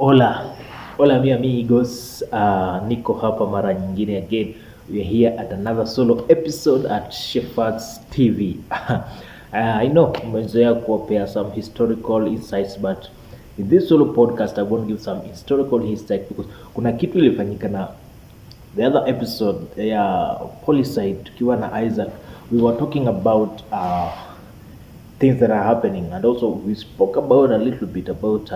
Hola, hola mi amigos, niko hapa mara nyingine again. We are here at another solo episode at Shepherd's TV. I know umezoea kuwapea some historical insights, but in this solo podcast I want to give some historical insight because kuna kitu ilifanyika na the other episode ya Policide tukiwa na Isaac. We were talking about things that are happening, and also we spoke about a little bit about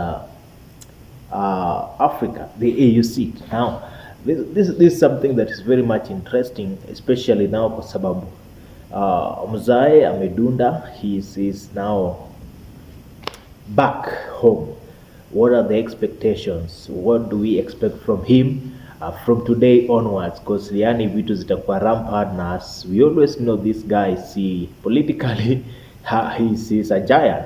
Africa, the AU seat. Now, this is something that is very much interesting, especially now kwa sababu Mzae amedunda. He is now back home. What are the expectations? What do we expect from him from today onwards? Because yani vitu zitakuwa rampant, na as we always know, this guy, see, politically he's a giant.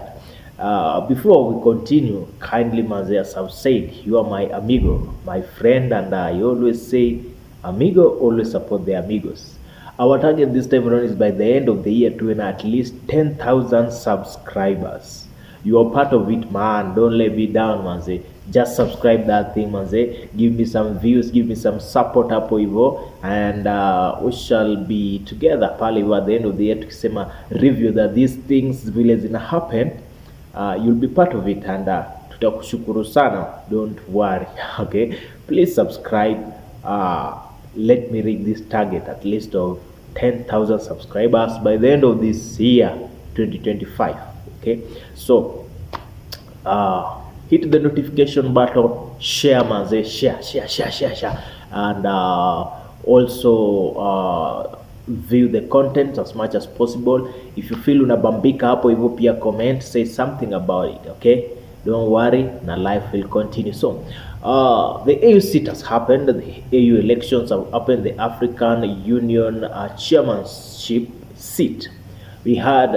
Before we continue, kindly Maze, as I've said, you are my amigo, my friend, and I always say, amigo, always support the amigos. Our target this time around is by the end of the year to win at least 10,000 subscribers. You are part of it, man. Don't let me down, manze. Just subscribe that thing, manze. Give me some views, give me some support hapo hivyo, and we shall be together pale at the end of the year tukisema review that these things vile zina happen. You'll be part of it, and tutakushukuru sana. Don't worry. Okay, please subscribe. Let me reach this target at least of 10,000 subscribers by the end of this year 2025. Okay, so hit the notification button, share manze, share, and also view the content as much as possible. If you feel unabambika hapo hivyo, pia comment, say something about it. Okay, don't worry, na life will continue. So the AU seat has happened. The AU elections have happened. The African Union chairmanship seat, we had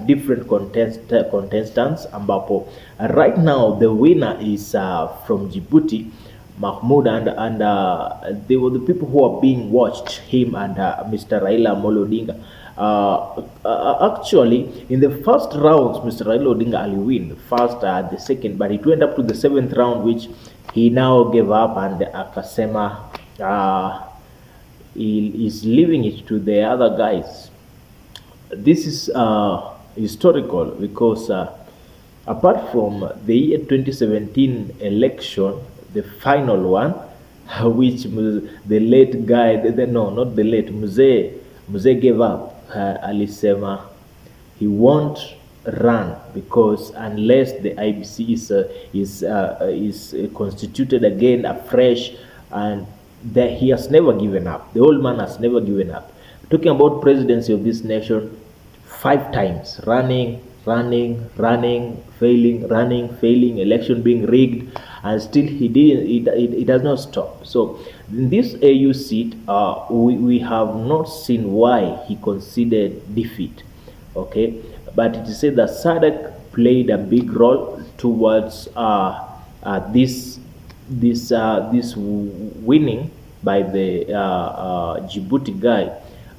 different contestants ambapo right now the winner is from Djibouti, Mahmoud, and they were the people who are being watched, him and Mr. Raila Odinga. Actually, in the first rounds, Mr. Raila Odinga ali win the first and the second, but it went up to the seventh round, which he now gave up, and akasema he is leaving it to the other guys. This is historical because apart from the year 2017 election, the final one, which the late guy, no, not the late, Mzee gave up. Alisema he won't run because unless the IBC is constituted again afresh, and that he has never given up. The old man has never given up. Talking about presidency of this nation, 5 times running, failing, election being rigged, and still he didn't. It does not stop. So in this AU seat, we have not seen why he conceded defeat. Okay, but it is said that SADC played a big role towards this winning by the Djibouti guy,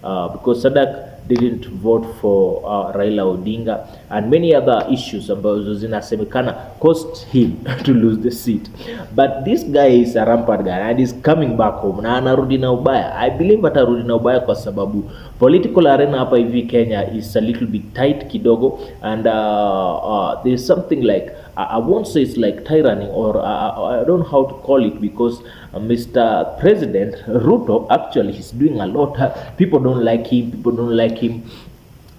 because SADC didn't vote for Raila Odinga, and many other issues ambazo zinasemekana cost him to lose the seat. But this guy is a rampant guy and is coming back home na anarudi na ubaya. I believe atarudi na ubaya kwa sababu political arena hapa hivi Kenya is a little bit tight kidogo, and there's something like I won't say it's like tyranny, or I don't know how to call it, because Mr. President Ruto actually he's doing a lot. People don't like him.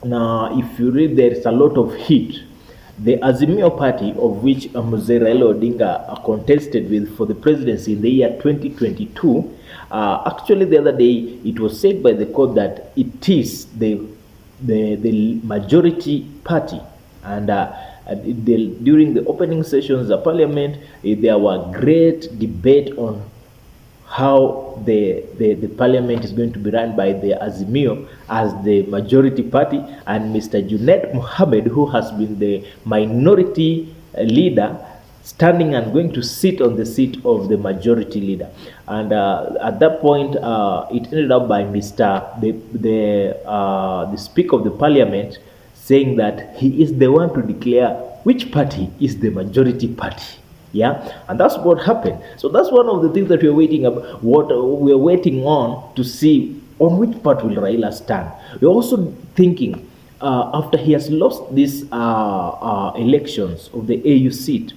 Now, if you read, there is a lot of heat. The Azimio party, of which Mzee Raila Odinga contested with for the presidency in the year 2022, actually the other day it was said by the court that it is the majority party, and during the opening sessions of parliament, there were great debate on how the parliament is going to be run by the Azimio as the majority party, and Mr. Junet Mohammed, who has been the minority leader, standing and going to sit on the seat of the majority leader. And at that point, it ended up by the Speaker of the Parliament saying that he is the one to declare which party is the majority party. Yeah, and that's what happened. So that's one of the things that we're waiting up. What we're waiting on to see on which part will Raila stand. We're also thinking after he has lost these elections of the AU seat,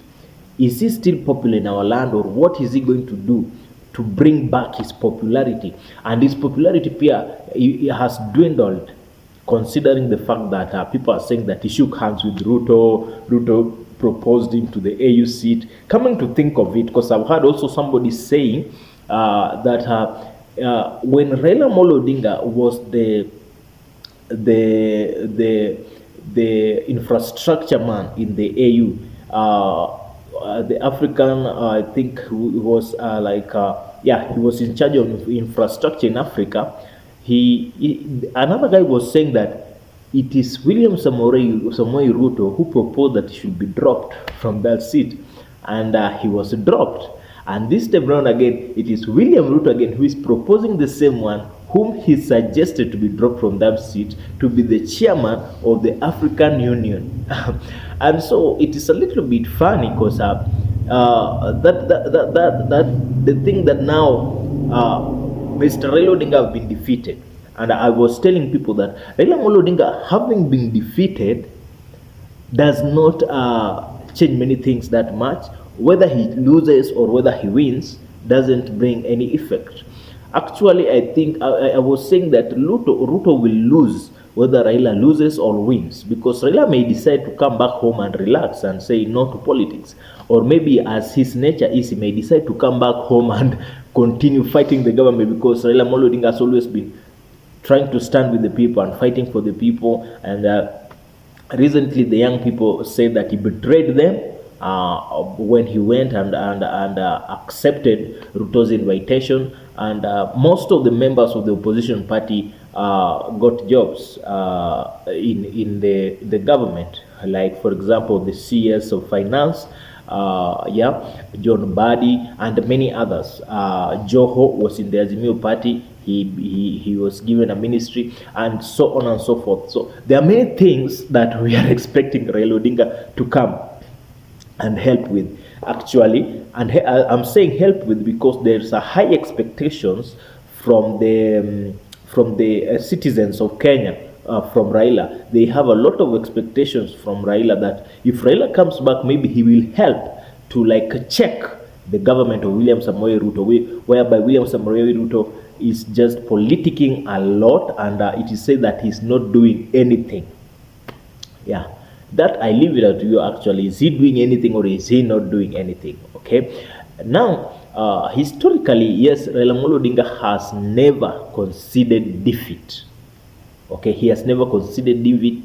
is he still popular in our land, or what is he going to do to bring back his popularity? And his popularity, Pia, he has dwindled, considering the fact that people are saying that he shook hands with Ruto. Ruto proposed him to the AU seat. Coming to think of it, because I've heard also somebody saying that when Raila Molo Odinga was the the the infrastructure man in the AU, the African, I think, who was yeah, he was in charge of infrastructure in Africa. Another guy was saying that it is William Samoei Ruto who proposed that he should be dropped from that seat, and he was dropped. And this time around again, it is William Ruto again who is proposing the same one, whom he suggested to be dropped from that seat to be the chairman of the African Union. And so it is a little bit funny because the thing that now Mr. Raila Odinga have been defeated. And I was telling people that Raila Odinga having been defeated does not change many things that much. Whether he loses or whether he wins doesn't bring any effect. Actually, I think I was saying that Ruto will lose whether Raila loses or wins, because Raila may decide to come back home and relax and say no to politics. Or maybe, as his nature is, he may decide to come back home and continue fighting the government, because Raila Odinga has always been trying to stand with the people and fighting for the people. And recently, the young people say that he betrayed them when he went and accepted Ruto's invitation. And most of the members of the opposition party got jobs in the government. Like, for example, the CS of finance, yeah, John Badi, and many others. Joho was in the Azimio party. He was given a ministry, and so on and so forth. So there are many things that we are expecting Raila Odinga to come and help with, actually. And I'm saying help with because there's a high expectations from the citizens of Kenya. From Raila, they have a lot of expectations from Raila that if Raila comes back, maybe he will help to like check the government of William Samoei Ruto, whereby William Samoei Ruto is just politicking a lot, and it is said that he's not doing anything. Yeah, that I leave it up to you. Actually, is he doing anything or is he not doing anything? Okay, now historically, yes, Raila Odinga has never conceded defeat. Okay, he has never conceded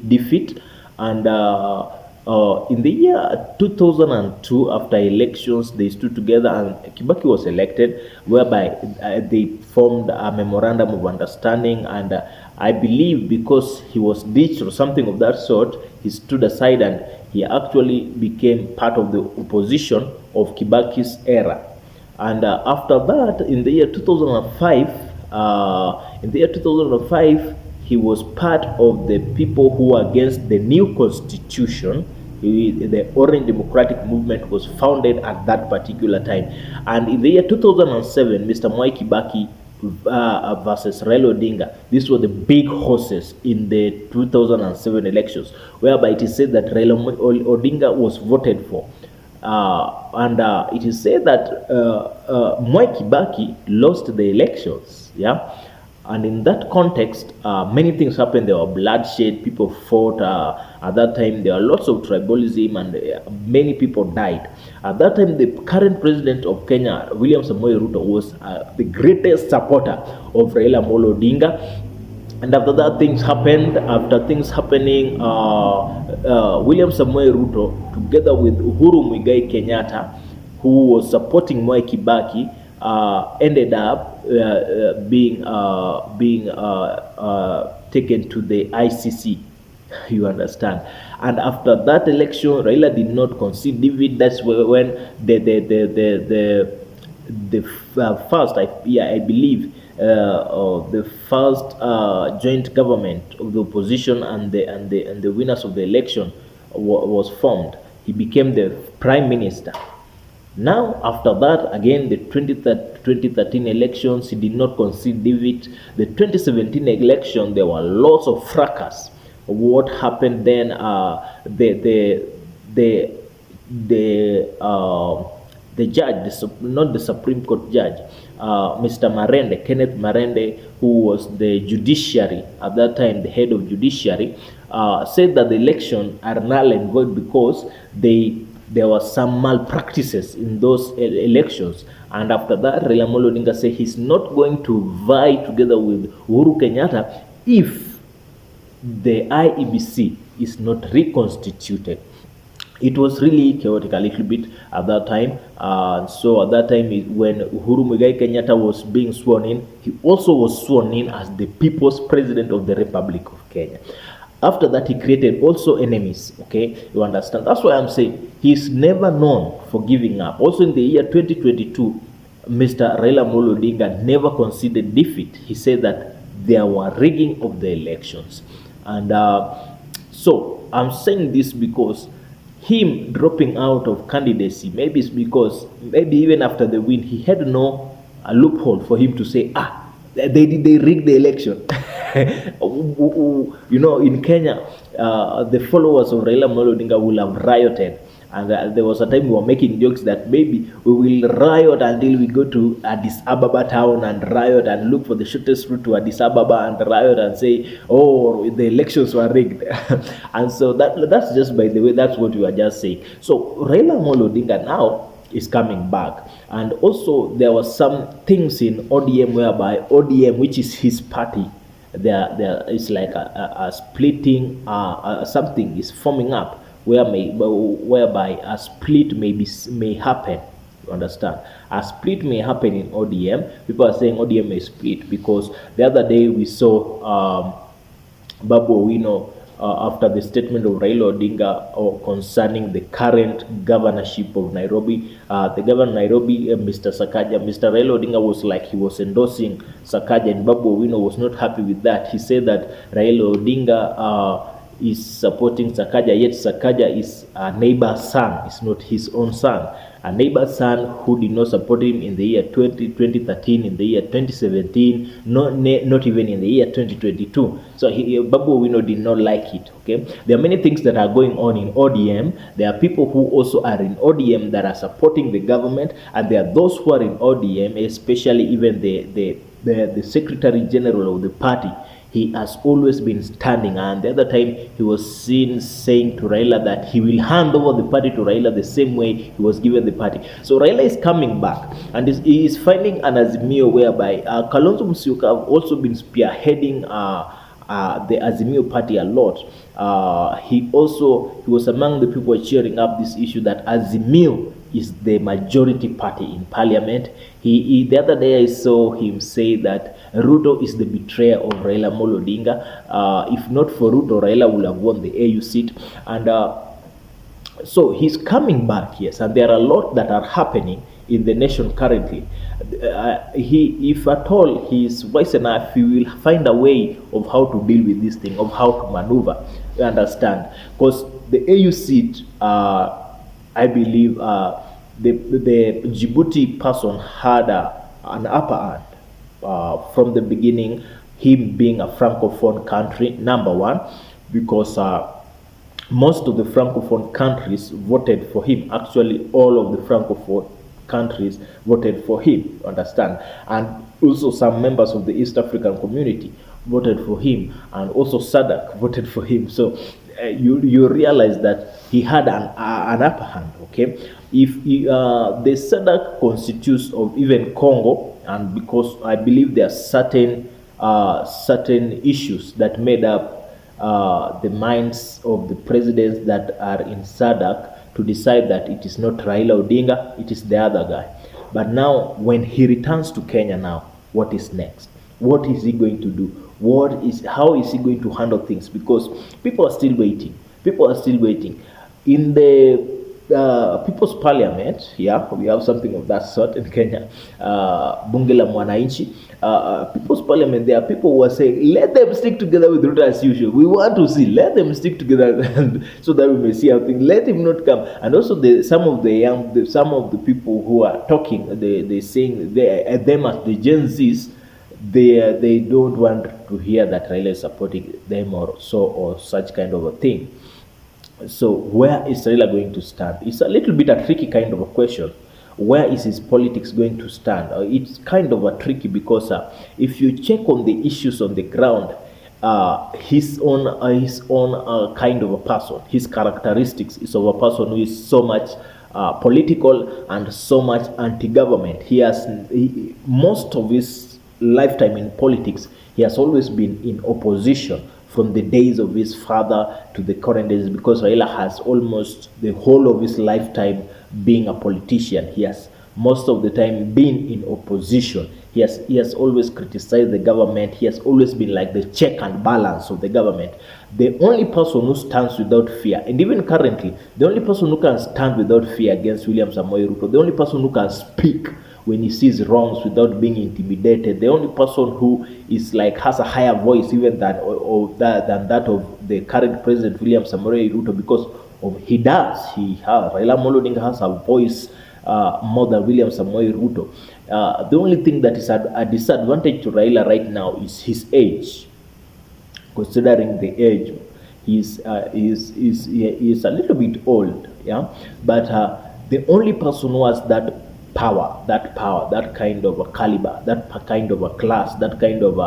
defeat. And in the year 2002, after elections, they stood together and Kibaki was elected, whereby they formed a memorandum of understanding. And I believe because he was ditched or something of that sort, he stood aside and he actually became part of the opposition of Kibaki's era. And after that, in the year 2005, he was part of the people who were against the new constitution. The Orange Democratic Movement was founded at that particular time. And in the year 2007, Mr. Mwai Kibaki versus Raila Odinga, these were the big horses in the 2007 elections, whereby it is said that Raila Odinga was voted for. And it is said that Mwai Kibaki lost the elections. Yeah. And in that context, many things happened. There were bloodshed, people fought. At that time, there were lots of tribalism, and many people died. At that time, the current president of Kenya, William Samoei Ruto, was the greatest supporter of Raila Molo Odinga. And after that, things happened. After things happening, William Samoei Ruto, together with Uhuru Muigai Kenyatta, who was supporting Mwai Kibaki, ended up being taken to the ICC. You understand? And after that election, Raila did not concede defeat. That's when the first, I believe, the first joint government of the opposition and the winners of the election was formed. He became the prime minister. Now, after that, again, the 2013 elections, he did not concede defeat. The 2017 election, there were lots of fracas. What happened then? The the uh, the judge, not the Supreme Court judge, Mr. Marende, Kenneth Marende, who was the judiciary at that time, the head of judiciary, said that the election are null and void because there were some malpractices in those elections. And after that, Raila Odinga said he's not going to vie together with Uhuru Kenyatta if the IEBC is not reconstituted. It was really chaotic a little bit at that time. So at that time, when Uhuru Muigai Kenyatta was being sworn in, he also was sworn in as the People's President of the Republic of Kenya. After that, he created also enemies. Okay, you understand? That's why I'm saying he's never known for giving up. Also in the year 2022, Mr. Raila Odinga never conceded defeat. He said that there were rigging of the elections. And so I'm saying this because him dropping out of candidacy, maybe it's because maybe even after the win, he had no a loophole for him to say, they rigged the election. You know, in Kenya, the followers of Raila Odinga will have rioted. And there was a time we were making jokes that maybe we will riot until we go to Addis Ababa town and riot and look for the shortest route to Addis Ababa and riot and say, oh, the elections were rigged. And so that's just, by the way, that's what we are just saying. So Raila Odinga now is coming back. And also there were some things in ODM whereby ODM, which is his party, there is like a splitting, something is forming up whereby a split may happen. You understand? A split may happen in ODM. People are saying ODM may split because the other day we saw Babu Owino after the statement of Raila Odinga concerning the current governorship of Nairobi. The governor of Nairobi, Mr. Sakaja, Mr. Raila Odinga was like he was endorsing Sakaja, and Babu Owino was not happy with that. He said that Raila Odinga is supporting Sakaja, yet Sakaja is a neighbor's son, it's not his own son. A neighbor's son who did not support him in the year 2013, in the year 2017, not even in the year 2022. So Babu Owino did not like it. Okay, there are many things that are going on in ODM. There are people who also are in ODM that are supporting the government, and there are those who are in ODM, especially even the Secretary General of the party. He has always been standing, and the other time he was seen saying to Raila that he will hand over the party to Raila the same way he was given the party. So Raila is coming back, and he is finding an Azimio whereby Kalonzo Musyoka have also been spearheading the Azimio party a lot. He was among the people cheering up this issue that Azimio is the majority party in parliament. The other day I saw him say that Ruto is the betrayer of Raila Odinga. If not for Ruto, Raila would have won the AU seat. And so he's coming back, yes, and there are a lot that are happening in the nation currently. If at all he is wise enough, he will find a way of how to deal with this thing, of how to maneuver. You understand? Because the AU seat, I believe the Djibouti person had an upper hand from the beginning, him being a francophone country, number one, because most of the francophone countries voted for him. Actually, all of the francophone countries voted for him, understand? And also some members of the East African community voted for him, and also SADC voted for him. So you realize that he had an upper hand. Okay, if the SADC constitutes of even Congo, and because I believe there are certain issues that made up the minds of the presidents that are in SADC to decide that it is not Raila Odinga, it is the other guy. But now, when he returns to Kenya now, what is next? What is he going to do? How is he going to handle things? Because people are still waiting. People are still waiting. In the People's Parliament, yeah, we have something of that sort in Kenya, Bunge la Mwananchi. People's Parliament, there are people who are saying, let them stick together with Ruto as usual. We want to see, let them stick together so that we may see how things. Let him not come. And also, some of the people who are talking, they saying them as the Gen Zs, they don't want to hear that Raila is supporting them or so or such kind of a thing. So where is Raila going to stand? It's a little bit a tricky kind of a question. Where is his politics going to stand? It's kind of a tricky because if you check on the issues on the ground, his own kind of a person, his characteristics is of a person who is so much political and so much anti-government. Most of his lifetime in politics, he has always been in opposition from the days of his father to the current days, because Raila has almost the whole of his lifetime being a politician. He has most of the time been in opposition. He has always criticized the government. He has always been like the check and balance of the government. The only person who stands without fear, and even currently, the only person who can stand without fear against William Samoei Ruto, the only person who can speak when he sees wrongs without being intimidated, the only person who is like has a higher voice even than that of the current president William Samoei Ruto, because of Raila Odinga has a voice more than William Samoei Ruto. The only thing that is a disadvantage to Raila right now is his age. Considering the age, he's a little bit old, yeah. But the only person who has that power, that kind of a caliber, that kind of a class, that kind of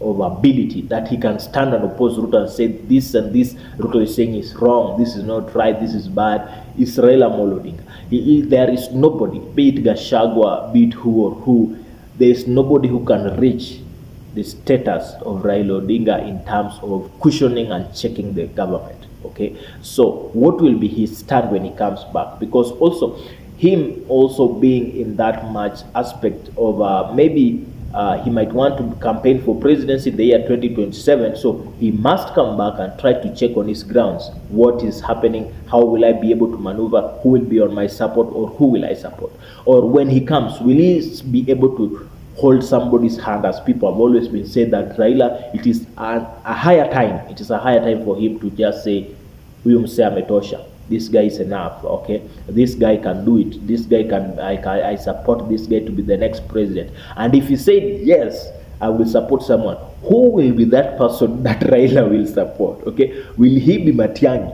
ability, that he can stand and oppose Ruto and say this and this Ruto is saying is wrong, this is not right, this is bad, is Raila Odinga. There is nobody, be it Gachagua, be it who or who, there is nobody who can reach the status of Raila Odinga in terms of cushioning and checking the government. Okay, so what will be his stand when he comes back? Because also him also being in that much aspect of maybe he might want to campaign for presidency in the year 2027, so he must come back and try to check on his grounds. What is happening? How will I be able to maneuver? Who will be on my support, or who will I support? Or when he comes, will he be able to hold somebody's hand? As people have always been saying that Raila, it is a higher time. It is a higher time for him to just say, "Huyu msee ametosha. This guy is enough. Okay, this guy can do it. This guy can. I support this guy to be the next president." And if he said yes, I will support someone, who will be that person that Raila will support? Okay, will he be Matiang'i?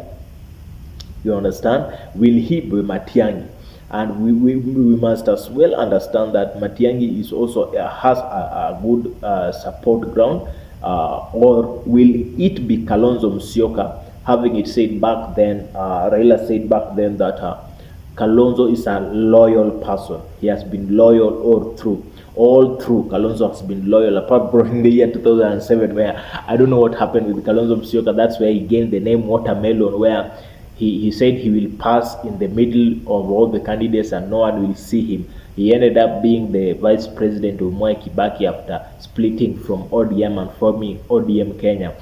You understand? Will he be Matiang'i? And we must as well understand that Matiang'i is also has a good support ground, or will it be Kalonzo Musyoka? Having it said back then, Raila said back then that Kalonzo is a loyal person. He has been loyal all through. Kalonzo has been loyal, apart from the year 2007, where I don't know what happened with Kalonzo Musyoka. That's where he gained the name Watermelon, where he said he will pass in the middle of all the candidates and no one will see him. He ended up being the vice president of Mwai Kibaki after splitting from ODM and forming ODM Kenya.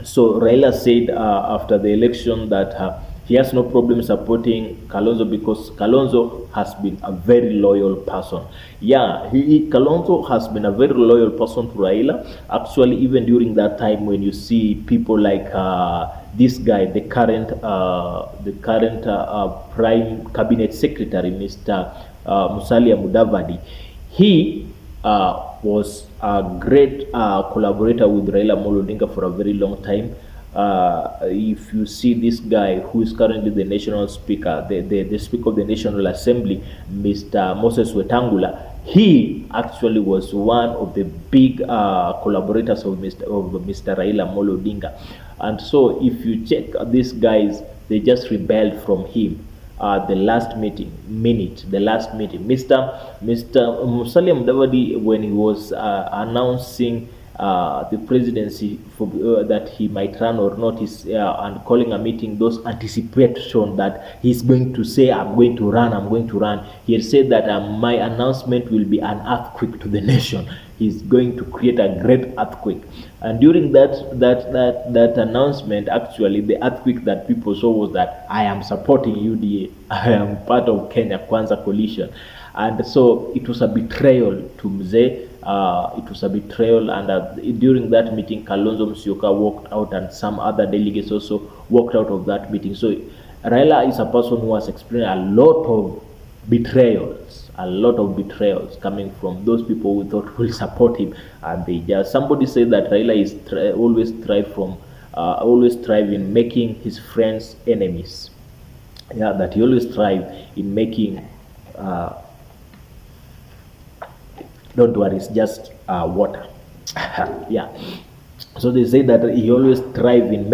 So Raila said after the election that he has no problem supporting Kalonzo because Kalonzo has been a very loyal person. Yeah, Kalonzo has been a very loyal person to Raila. Actually, even during that time when you see people like this guy, the current Prime Cabinet Secretary, Mr. Musalia Mudavadi, he was a great collaborator with Raila Odinga for a very long time. If you see this guy who is currently the national speaker, the speaker of the National Assembly, Mr. Moses Wetangula, he actually was one of the big collaborators of Mr. Raila Odinga. And so if you check these guys, they just rebelled from him. The last meeting, Mr. Musalia Mudavadi, when he was announcing the presidency for that he might run or not, and calling a meeting, those anticipation that he's going to say, I'm going to run. He had said that my announcement will be an earthquake to the nation. He's going to create a great earthquake. And during that announcement, actually, the earthquake that people saw was that I am supporting UDA. I am part of Kenya Kwanza coalition. And so it was a betrayal to Mzee. it was a betrayal. And during that meeting, Kalonzo Musyoka walked out, and some other delegates also walked out of that meeting. So Raila is a person who has experienced a lot of betrayals coming from those people who thought will support him, and they just, somebody said that Raila is always thrive in making his friends enemies. Yeah, that he always thrive in making. Don't worry, it's just water. Yeah. So they say that he always thrive in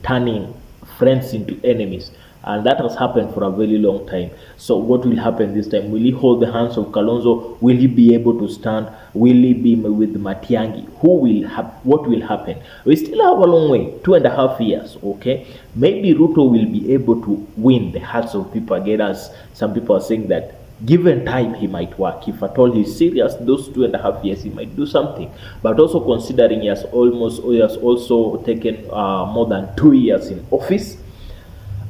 turning friends into enemies, and that has happened for a very long time. So what will happen this time? Will he hold the hands of Kalonzo? Will he be able to stand? Will he be with Matiangi? What will happen? We still have a long way, 2.5 years. Okay, maybe Ruto will be able to win the hearts of people again, as some people are saying that given time he might work. If at all he's serious, those 2.5 years he might do something. But also considering he has also taken more than 2 years in office,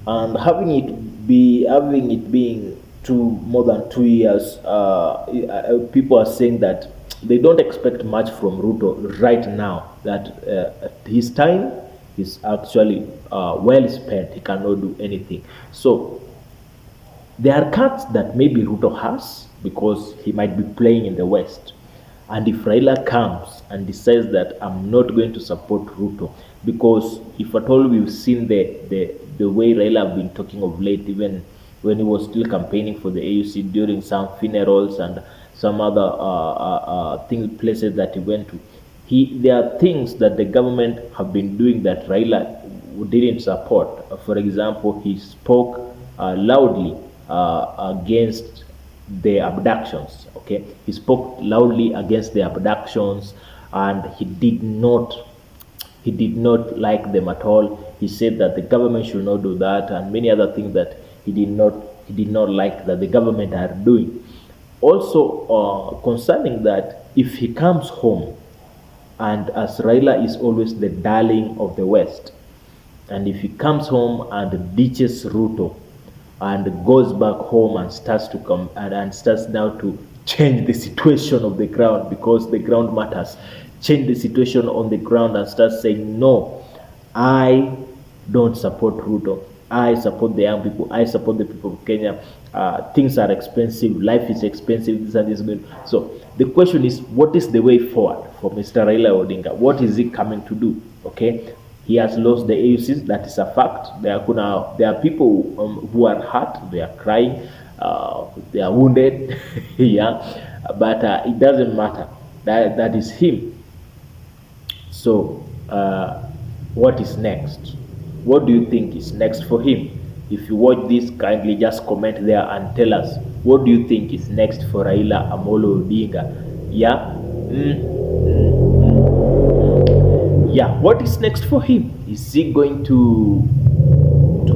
and having it being more than 2 years, people are saying that they don't expect much from Ruto right now, that his time is actually well spent. He cannot do anything. So there are cards that maybe Ruto has, because he might be playing in the West. And if Raila comes and decides that I'm not going to support Ruto, because if at all we've seen the way Raila have been talking of late, even when he was still campaigning for the AUC, during some funerals and some other places that he went to, there are things that the government have been doing that Raila didn't support. For example, he spoke loudly against the abductions. Okay, he spoke loudly against the abductions, and he did not like them at all. He said that the government should not do that, and many other things that he did not like that the government are doing. Also, concerning that, if he comes home, and as Raila is always the darling of the West, and if he comes home and ditches Ruto and goes back home and starts to come and starts now to change the situation of the ground, because the ground matters, change the situation on the ground and start saying, no, I don't support Ruto, I support the young people, I support the people of Kenya. Things are expensive, life is expensive, this and this good. So the question is, what is the way forward for Mr. Raila Odinga? What is he coming to do? Okay, he has lost the AUCs, that is a fact. There are people who are hurt, they are crying, they are wounded, yeah, but it doesn't matter. That is him. So, what is next? What do you think is next for him? If you watch this, kindly just comment there and tell us, what do you think is next for Raila Amolo Odinga? Yeah. Yeah, what is next for him? Is he going to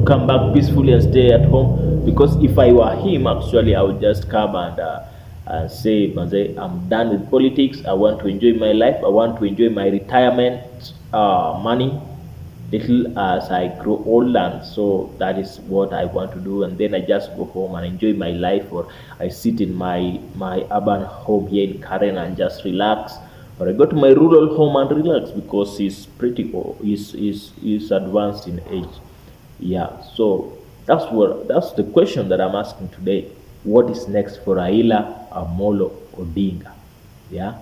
come back peacefully and stay at home? Because if I were him, actually, I would just come and say, I'm done with politics. I want to enjoy my life. I want to enjoy my retirement money little as I grow old, and so that is what I want to do. And then I just go home and enjoy my life, or I sit in my urban home here in Karen and just relax, or I go to my rural home and relax, because he's pretty old, he's advanced in age. Yeah, so that's the question that I'm asking today. What is next for Raila Amolo Odinga? Yeah.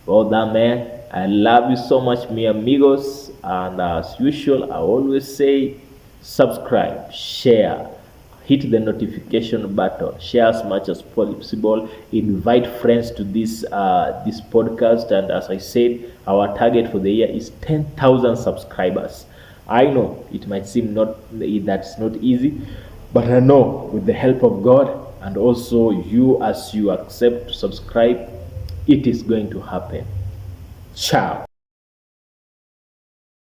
Well done, man. I love you so much, mi amigos. And as usual, I always say subscribe, share, hit the notification button, share as much as possible, invite friends to this podcast. And as I said, our target for the year is 10,000 subscribers. I know it might seem that's not easy, but I know with the help of God and also you, as you accept to subscribe, it is going to happen. Ciao.